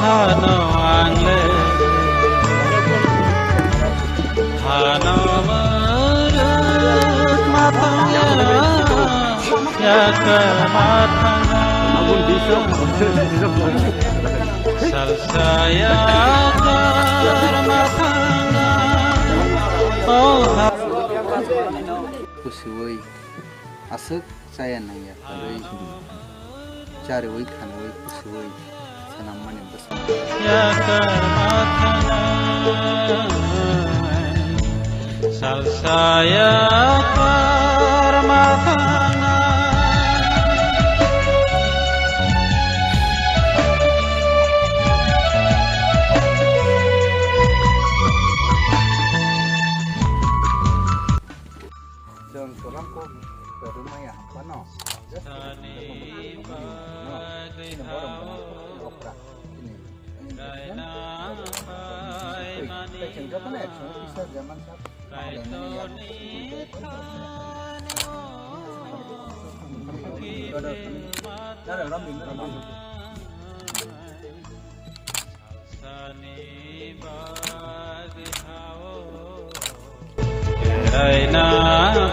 hano angle hano marut matanya ya ke matanya salsaya matanya kusuwai asuk saya nanya kalau cari wai kan wai kusuwai senang mana besar ya ke matanya salsaya matanya jangan kurang kok rumah ya apa no Raina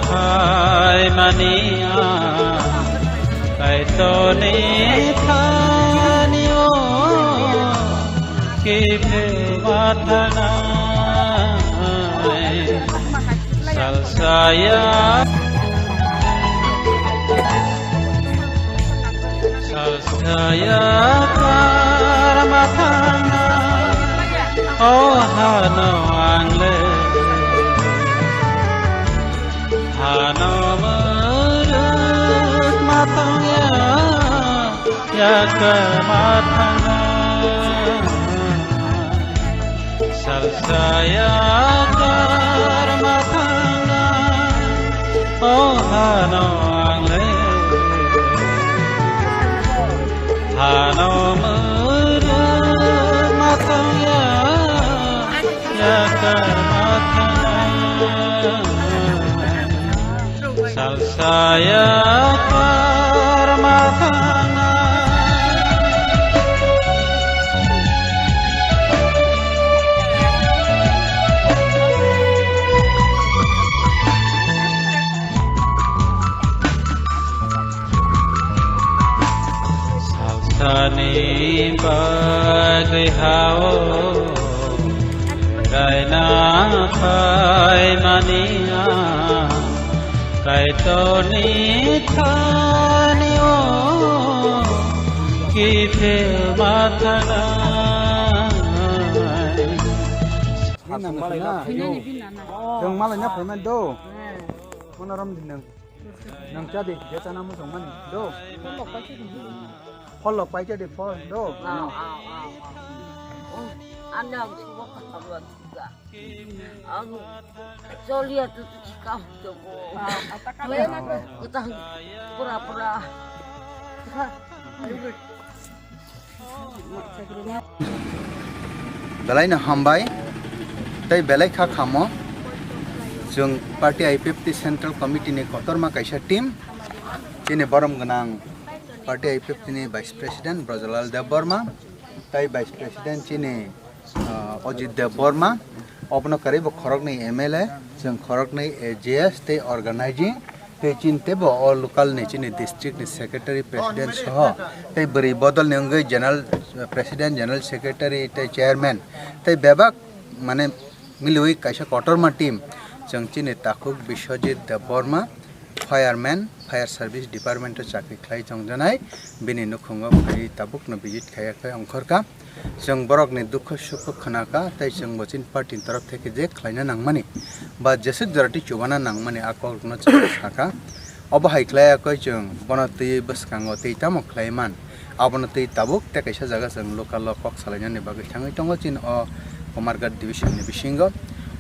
phai mania kai to ni thanio ki phe vathana salsaya karamathana oh hano angle hano marut matanya ya ke matanya salsaya karmatanya oh hano angle hano marut matanya ya ke matanya salsaya karmatana salsani paghao raina phai mania kai to ni thanio ki phe vathana Jeng malanya permen do, mana ram dinang, nang jadi dia tanam musuh mana do, follow pai jadi follow do. Anda semua ketahuan juga. Saya lihat itu cikam tu. Kita pura-pura. Belai na hambai, tapi belai kah kamo, jeng parti IPFT Central Committee ni kotor mak kaisa tim, ini barom genang parti IPFT ni Vice President Brajalal Deborma, tapi Vice President ini Ajit Deborma, अपनो करीब खरक नहीं MLA, जंग खरक नहीं AJS ते organizing, ते चिंते बो और local नहीं चिने district नहीं secretary president सह, ते बरी बदल नहीं general president general secretary ते chairman, ते बेबाक माने मिलुई कैसा quarter मा team, जंग चिने ताकुक विश्वजित Debbarma fireman fire service department तो चाकरी खलाई जंग जनाई, बिनी नुखुंगा भाई ताबुक न visit खाया खाया अंखर का जों बरक ने दुख सुख खनाका ताई जों बचिन पार्टी तरफ থেকে যে খাইনা নাংমানি বা যেসে জরাটি চুবানা নাংমানি আকল ন ছাকা অবহাই খায়া কই जों বনতি বসকাঙ্গ তেইতা মখলাইমান আবনতি তাবুক তে কাইসা জায়গা जों লোকাল কক সালাইনানি বাগै थाङै दङ चिन अ कमारघाट डिभिजन नि बिसिंग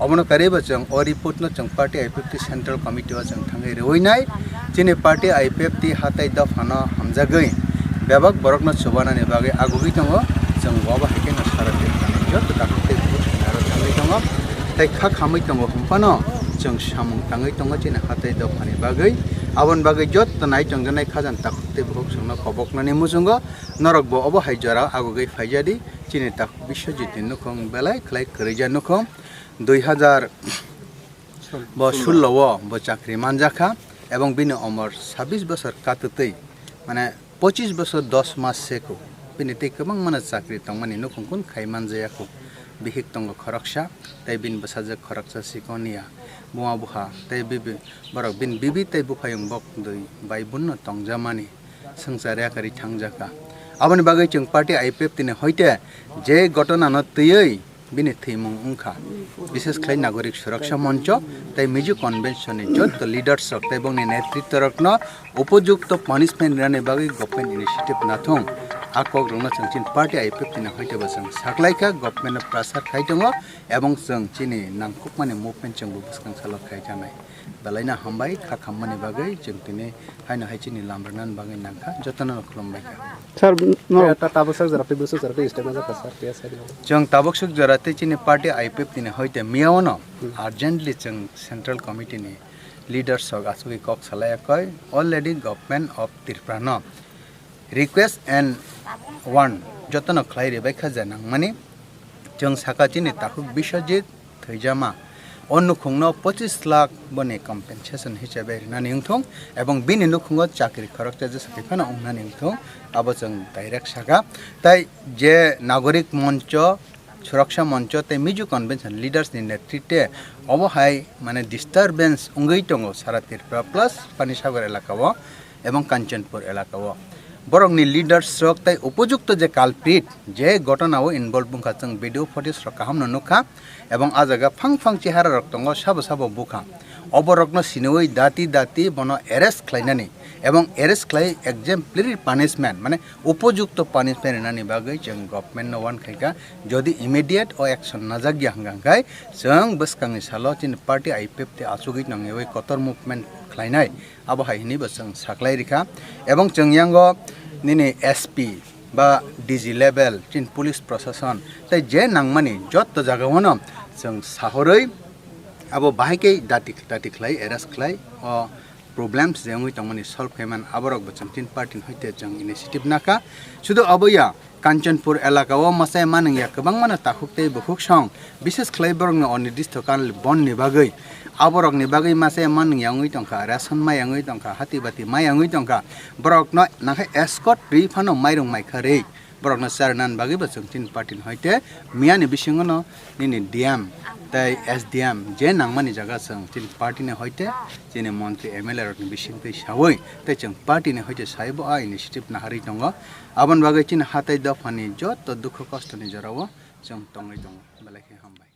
अबनो करेबो जों अ रिपोर्ट न जों पार्टी आईपीएफटी सेंट्रल कमिटी वा जों थाङै रोइनाय चिनि पार्टी आईपीएफटी हाताय दफाना हमजागै बेबाक बरक न चुबानानि बागै आगुगै दङ जों बाबा हायके न साराते थाङै जत दाखते बुस नारो थाङै दङ ताइ खा खामै दङ हमपानो जों samung tangai tongo chini hatai dofani bagai abon bagai jot tanai chongjanai khajan takte bhok sungno koboknani musungo norok bo obo haijara agogai faijadi chini tak biশ্বজিৎ nukhong belai khlai khrija nukhong 2000 bo 16 bo chakri manjakha এবং বিনে অমর 26 বছর কাততেই মানে 25 বছর 10 মাস সেকো বিনে তে কবাং মানে চাকরি তংমানি নখুন খাইমান জায়াকো বিহিক তঙ্গ খরকসা তাই বিন বসাজে খরকসা সিকনিয়া বুয়া বুহা তাই বিবি বরক বিন বিবি তাই বুফায়ং বক দই বাই বুন্ন তংজামানি সংসারে কারি থাংজাকা আবনি বাগৈ जों পার্টি আইপিএফ তিনে হইতে যে ঘটনা ন তৈ বিনে থৈমুং উংখা বিশেষ খাই নাগরিক সুরক্ষা মঞ্চ তাই মিজু কনভেনশনে যত লিডার্স রক তাই বংনি নেতৃত্ব রকন উপযুক্ত পানিশমেন্ট রানে বাগৈ গভর্নমেন্ট ইনিশিয়েটিভ নাথং आकक रंगना जों पार्टी आइपिएफ तिना हयतोबो जों साख्लायखा गभर्नमेन्ट प्रासार खायदङ एवं जों चिनि नांखुक माने मुभमेन्ट जों बुसखां सालक खायजानाय बालायना हामबाय खाखामनि बागै जों तिने हायना हायचिनि लामरनान बागै नांखा जतन खुलुमबायखा सर नो ताबसक जराते बसु जराते स्टेमा जा सर टिया सर जों ताबसक जराते चिनि पार्टी आइपिएफ तिने हयते मियावनो अर्जेंटली जों सेंट्रल कमिटिनि लीडर्स सग आसुगि कक सालायखै already government of Tripura request and one जतन खलाय बायखा जानां माने जों साखाथिनि ताखुक बिশ্বজিৎ थैजामा अनुखुंनो 25 लाख बने कम्पेनसेशन हिसाबै नानि उंथं एवं बिनि नुखुंगो चाकरि खरकते जे सफिफाना उंनानि उंथं आबो जों डाइरेक्ट सागा ताई जे नागरिक मंच सुरक्षा मंच ताई मिजु कन्वेंशन लीडर्स नि नेतृत्वे अबहाय माने डिस्टर्बेंस उंगै दङो सारा त्रिपुरा प्लस पानिसागर एलाकाव एवं कांचनपुर एलाकाव बरंनि लीडर्स रक ताई उपयुक्त जे कालप्रिट जे घटनाओ इनवल्व बुखा जों भिडियो फुटेज रक हामनो नुखा एवं आजागा फां फां चेहारा रक दङ साबो साबो बुखा अबरकनो सिनोय दाति दाति बनो अरेस्ट खलायनानि एवं अरेस्ट खलाय एक्जेम्पलारि पानिशमेंट माने उपयुक्त पानिशमेंट नानि बागै जों गभर्नमेन्ट वन खायगा जदि इमिडिएट अ एक्शन नाजागिया हंगांगाय जों बसकांनि सालो चिन पार्टी आइपिएफ ते आसुगि नङै कतर मुभमेन्ट खलायनाय आबहायनि बसं साख्लाय रिखा एवं जों यांगो निने एसपी बा डीजी लेवल चिन पुलिस प्रशासन ताई जे नांगमानि जत जागावनो जों साहरै अब बाहायकै दाति खलाय एरेस्ट खलाय अ प्रब्लेम्स जेंगै तंमानि सल्व खायमान आबरक बचन तीन पार्टी हयते जों इनिशिएटिभ नाका शुधु अबया कांचनपुर एलाकाओ मासाय मानंगिया गोबां माने ताखुकते बुखुक सं विशेष खलाय बरंनो अनिर्दिष्ट काल बन नि बागै आबरकनि बागै मासे मानंगियाङै दंखा रेशन मायाङै दंखा हातिबाति मायाङै दंखा बरकनो नाखै एस्कट रि फानो माइरं माइखारै बरकनो सारनान बागै बचन तीन पार्टी हयते मियानि बिसिङनो निनि डीएम ताई एसडीएम जे नांगमानि जागा जों तीन पार्टी ने हयते जेने मन्त्री एमएलए रनि बिसिंतै सावै ताई जों पार्टी ने हयते साइबो आ इनिशिएटिभ नाहारि दङ आबन बागै चिन हाताय दफानि जत दुख कष्टनि जराव जों तङै दङ बेलायखे हामबाय।